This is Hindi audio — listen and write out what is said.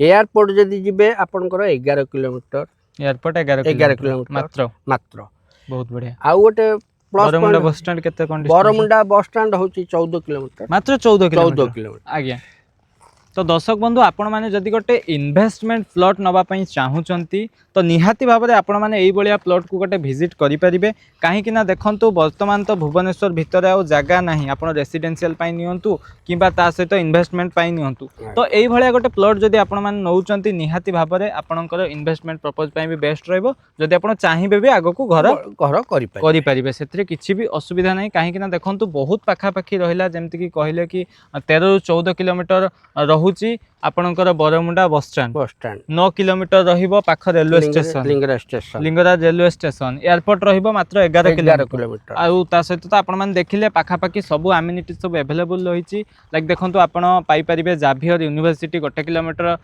एयरपोर्ट जदि जिबे आपनकर 11 किलोमीटर एयरपोर्ट 11 किलोमीटर मात्र मात्र बहुत बढ़िया आउ गोटे plus Bermuda point bus stand केते कोन बरमुंडा बस स्टैंड होची 14 किलोमीटर मात्र 14 किलोमीटर आज्ञा तो दर्शक बंधु आपण मैंने जदि गोटे इन्वेस्टमेंट प्लॉट नवाई चाहूँगी तो निहाती भाव में आपण मैंने यही प्लॉट को गोटे विजिट करेंगे कहीं देखु बर्तमान तो भुवनेश्वर भितर आउ जगह ना आप रेसिडेंशियल नियंतु कि सहित इन्वेस्टमेंट नियंतु तो यही गोटे प्लॉट जदि आपण मैंने नौकरी निहाती भाव में आपंकर इन्वेस्टमेंट पर्पज भी बेस्ट रही आपड़ चाहिए भी आग को घर करेंगे से किसी भी असुविधा नहीं कहीं देखो बहुत पाखापाखि रहा जमीक कहले कि 13 ରୁ 14 किलोमीटर रहुची आपणकर बरमुंडा बस स्टैंड 9 किलोमीटर रहिबो पाख railway station Lingaraj railway station airport रहिबो मात्र 11 किलोमीटर आउ ता सहित तो आपण माने देखिले पाखापाखि सब एमिनिटी सब अवेलेबल रही लाइक देखंतु आपण पाई परिबे जाभियर यूनिवर्सिटी 1 किलोमीटर